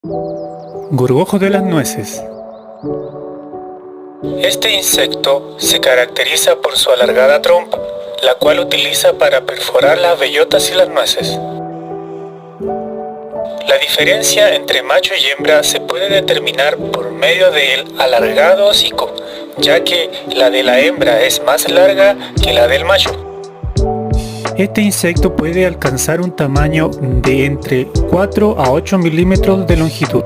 Gorgojo de las nueces. Este insecto se caracteriza por su alargada trompa, la cual utiliza para perforar las bellotas y las nueces. La diferencia entre macho y hembra se puede determinar por medio del alargado hocico, ya que la de la hembra es más larga que la del macho. Este insecto puede alcanzar un tamaño de entre 4 a 8 milímetros de longitud.